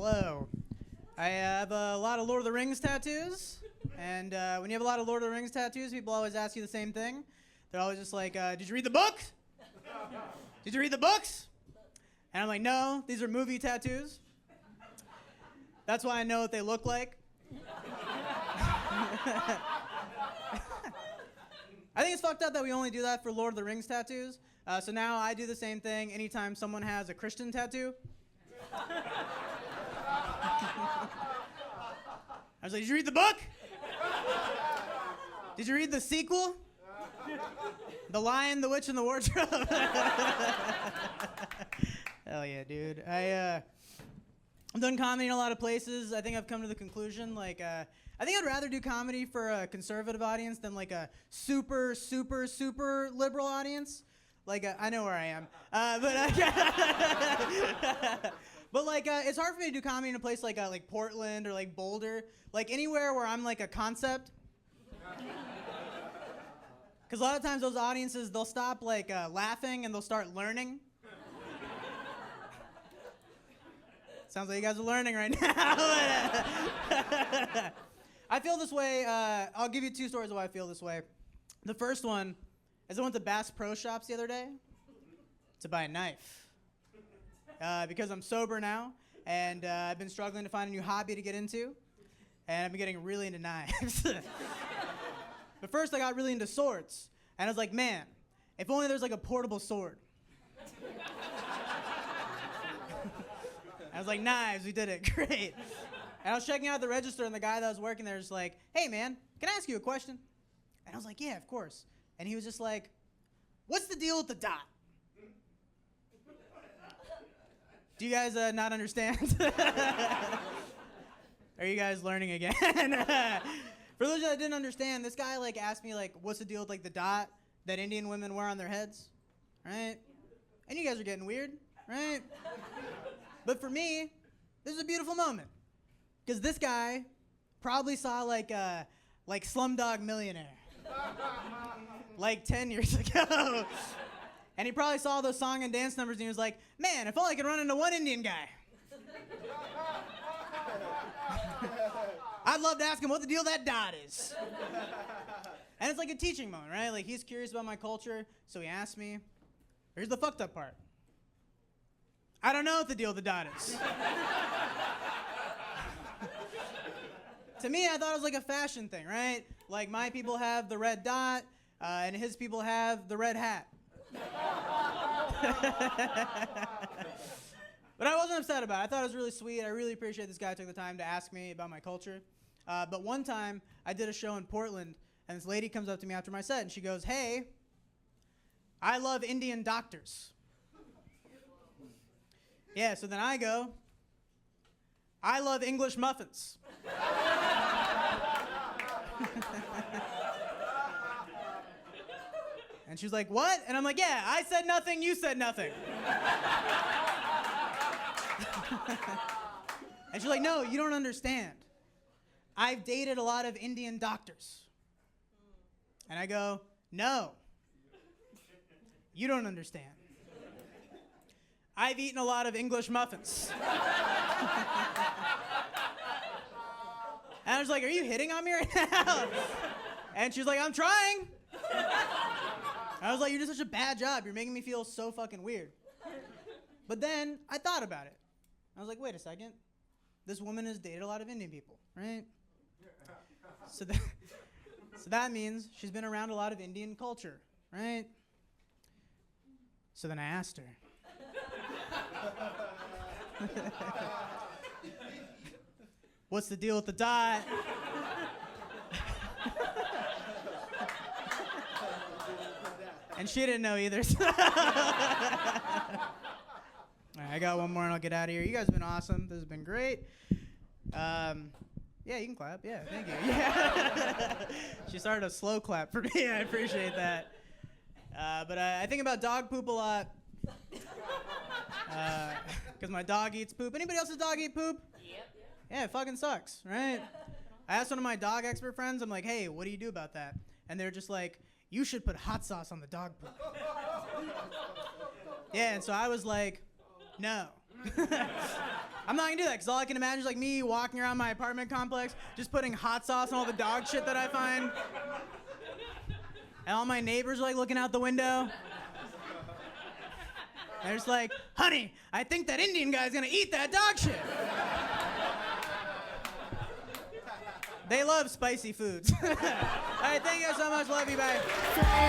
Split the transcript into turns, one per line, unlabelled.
Hello. I have a lot of Lord of the Rings tattoos, and when you have a lot of Lord of the Rings tattoos, people always ask you the same thing. They're always just like, did you read the book? Did you read the books? And I'm like, no, these are movie tattoos. That's why I know what they look like. I think it's fucked up that we only do that for Lord of the Rings tattoos. So now I do the same thing anytime someone has a Christian tattoo. I was like, did you read the book? Did you read the sequel? The Lion, the Witch, and the Wardrobe. Hell yeah, dude. I've done comedy in a lot of places. I think I've come to the conclusion, I think I'd rather do comedy for a conservative audience than like a super, super, super liberal audience. I know where I am. But it's hard for me to do comedy in a place like Portland or like Boulder. Like anywhere where I'm like a concept. Because a lot of times those audiences, they'll stop laughing and they'll start learning. Sounds like you guys are learning right now. I feel this way. I'll give you two stories of why I feel this way. The first one is I went to Bass Pro Shops the other day to buy a knife. Because I'm sober now, and I've been struggling to find a new hobby to get into, and I've been getting really into knives. But first I got really into swords, and I was like, man, if only there's like a portable sword. I was like, knives, we did it, great. And I was checking out the register, and the guy that was working there was like, hey man, can I ask you a question? And I was like, yeah, of course. And he was just like, what's the deal with the dot? Do you guys not understand? Are you guys learning again? For those that didn't understand, this guy asked me what's the deal with the dot that Indian women wear on their heads, right? And you guys are getting weird, right? But for me, this is a beautiful moment, because this guy probably saw Slumdog Millionaire, 10 years ago. And he probably saw those song and dance numbers, and he was like, man, if only I could run into one Indian guy. I'd love to ask him what the deal with that dot is. And it's like a teaching moment, right? He's curious about my culture, so he asked me. Here's the fucked up part. I don't know what the deal with the dot is. To me, I thought it was a fashion thing, right? My people have the red dot, and his people have the red hat. But I wasn't upset about it. I thought it was really sweet. I really appreciate this guy took the time to ask me about my culture. But one time, I did a show in Portland, and this lady comes up to me after my set, and she goes, hey, I love Indian doctors. Yeah, so then I go, I love English muffins. And she was like, what? And I'm like, yeah, I said nothing, you said nothing. And she's like, no, you don't understand. I've dated a lot of Indian doctors. And I go, no, you don't understand. I've eaten a lot of English muffins. And I was like, are you hitting on me right now? And she's like, I'm trying. I was like, you're doing such a bad job. You're making me feel so fucking weird. But then I thought about it. I was like, wait a second. This woman has dated a lot of Indian people, right? So that means she's been around a lot of Indian culture, right? So then I asked her. What's the deal with the dot? And she didn't know either. All right, I got one more and I'll get out of here. You guys have been awesome. This has been great. Yeah, you can clap. Yeah, thank you. Yeah. She started a slow clap for me. I appreciate that. But I think about dog poop a lot. Because my dog eats poop. Anybody else's dog eat poop? Yep. Yeah, it fucking sucks, right? I asked one of my dog expert friends, I'm like, hey, what do you do about that? And they're just like, you should put hot sauce on the dog poop. Yeah, and so I was like, no. I'm not gonna do that, because all I can imagine is like me walking around my apartment complex, just putting hot sauce on all the dog shit that I find. And all my neighbors are like looking out the window. They're just like, honey, I think that Indian guy's gonna eat that dog shit. They love spicy foods. All right, thank you guys so much. Love you, bye.